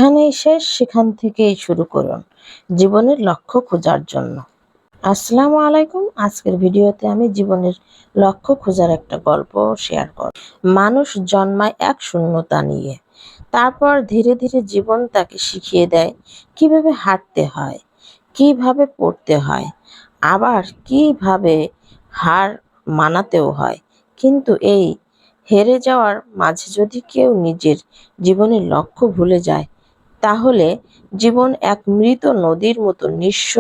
যেখানেই শেষ সেখান থেকেই শুরু করুন জীবনের লক্ষ্য খোঁজার জন্য। আসসালামু আলাইকুম। আজকের ভিডিওতে আমি জীবনের লক্ষ্য খোঁজার একটা গল্প শেয়ার করব। মানুষ জন্মায় এক শূন্যতা নিয়ে, তারপর ধীরে ধীরে জীবন তাকে শিখিয়ে দেয় কিভাবে হাঁটতে হয়, কিভাবে পড়তে হয়, আবার কিভাবে হার মানাতেও হয়। কিন্তু এই হেরে যাওয়ার মাঝে যদি কেউ নিজের জীবনের লক্ষ্য ভুলে যায়, তাহলে জীবন এক মৃত নদীর মতো নিঃস্ব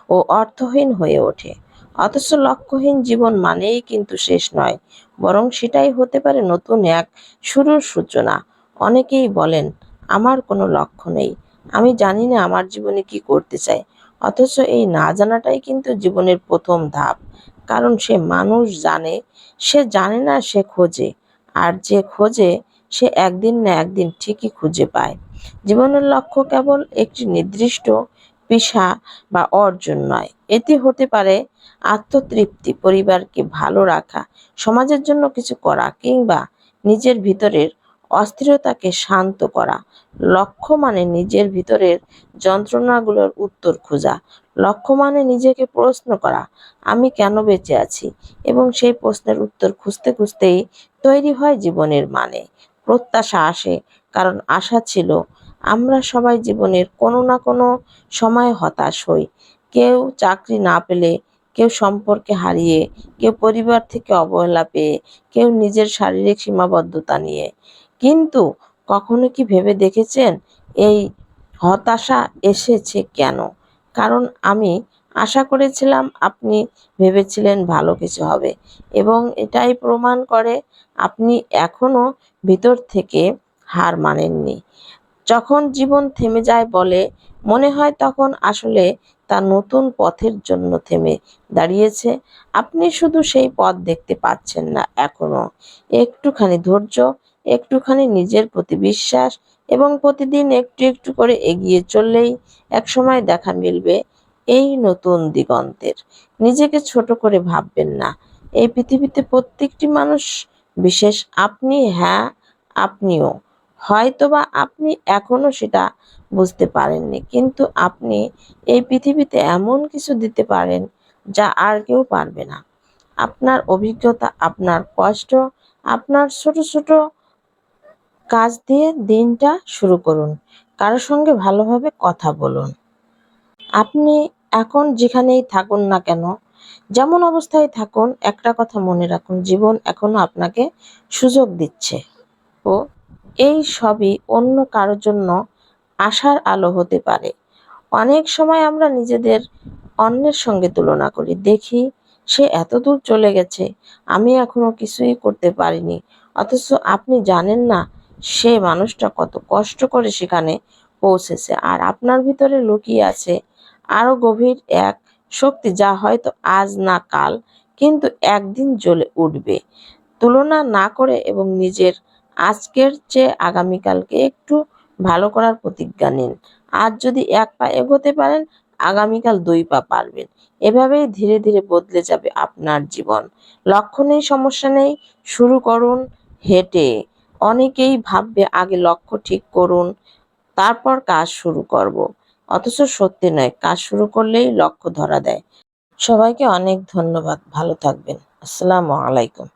ও অর্থহীন হয়ে ওঠে। অথচ লক্ষ্যহীন জীবন মানেই কিন্তু শেষ নয়, বরং সেটাই হতে পারে নতুন এক শুরুর সূচনা। অনেকেই বলেন, আমার কোনো লক্ষ্য নেই, আমি জানি না আমার জীবনে কি করতে চাই। অথচ এই না জানাটাই কিন্তু জীবনের প্রথম ধাপ। কারণ সে মানুষ জানে, সে জানে না, সে খোঁজে। আর যে খোঁজে সে একদিন না একদিন ঠিকই খুঁজে পায়। জীবনের লক্ষ্য কেবল একটি নির্দিষ্ট পেশা বা অর্জন নয়, এটি হতে পারে আত্মতৃপ্তি, পরিবারকে ভালো রাখা, সমাজের জন্য কিছু করা, কিংবা নিজের ভিতরের অস্থিরতাকে শান্ত করা। লক্ষ্য মানে নিজের ভিতরের যন্ত্রণাগুলোর উত্তর খোঁজা। লক্ষ্য মানে নিজেকে প্রশ্ন করা, আমি কেন বেঁচে আছি, এবং সেই প্রশ্নের উত্তর খুঁজতে খুঁজতেই তৈরি হয় জীবনের মানে। প্রত্যাশা আসে কারণ আশা ছিল। আমরা সবাই জীবনের কোনো না কোনো সময় হতাশ হই। কেউ চাকরি না পেলে, কেউ সম্পর্কে হারিয়ে, কেউ পরিবার থেকে অবহেলা পেয়ে, কেউ নিজের শারীরিক সীমাবদ্ধতা নিয়ে। কিন্তু কখনো কি ভেবে দেখেছেন এই হতাশা এসেছে কেন? কারণ আমি আশা করেছিলাম, আপনি ভেবেছিলেন ভালো কিছু হবে, এবং এটাই প্রমাণ করে আপনি এখনো ভিতর থেকে হার মানেননি। যখন জীবন থেমে যায় বলে মনে হয়, তখন আসলে তা নতুন পথের জন্য থেমে দাঁড়িয়েছে। আপনি শুধু সেই পথ দেখতে পাচ্ছেন না এখনো। একটুখানি ধৈর্য, একটুখানি নিজের প্রতি বিশ্বাস, এবং প্রতিদিন একটু একটু করে এগিয়ে চললেই একসময় দেখা মিলবে এই নতুন দিগন্তের। নিজেকে ছোট করে ভাববেন না। এই পৃথিবীতে প্রত্যেকটি মানুষ বিশেষ। আপনি, হ্যাঁ, আপনিও। হয়তোবা আপনি এখনো সেটা বুঝতে পারেননি, কিন্তু আপনি এই পৃথিবীতে এমন কিছু দিতে পারেন যা আর কেউ পারবে না। আপনার অভিজ্ঞতা, আপনার কষ্ট, আপনার ছোট ছোট কাজ দিয়ে দিনটা শুরু করুন। কারোর সঙ্গে ভালোভাবে কথা বলুন। আপনি এখন যেখানেই থাকুন না কেন, যেমন অবস্থায় থাকুন, একটা কথা মনে রাখুন, জীবন এখনো আপনাকে সুযোগ দিচ্ছে। ও এই সবই অন্য কারোর জন্য আশার আলো হতে পারে। অনেক সময় আমরা নিজেদের অন্যের সঙ্গে তুলনা করি, দেখি সে এত দূর চলে গেছে, আমি এখনো কিছুই করতে পারিনি। অথচ আপনি জানেন না সে মানুষটা কত কষ্ট করে সেখানে পৌঁছেছে। আর আপনার ভিতরে লুকিয়ে আছে আরো গভীর এক শক্তি, যা হয়তো আজ না কাল, কিন্তু একদিন জ্বলে উঠবে। তুলনা না করে এবং নিজের আজকের চেয়ে আগামীকালকে একটু ভালো করার প্রতিজ্ঞা নিন। আজ যদি এক পা এগোতে পারেন, আগামীকাল 2 পা পারবেন। এভাবেই ধীরে ধীরে বদলে যাবে আপনার জীবন। লক্ষ্য নেই, সমস্যা নেই, শুরু করুন হেঁটে। অনেকেই ভাববে আগে লক্ষ্য ঠিক করুন, তারপর কাজ শুরু করব। অথচ সত্যি নয়, কাজ শুরু করলেই লক্ষ্য ধরা দেয়। সবাইকে অনেক ধন্যবাদ। ভালো থাকবেন। আসসালামু আলাইকুম।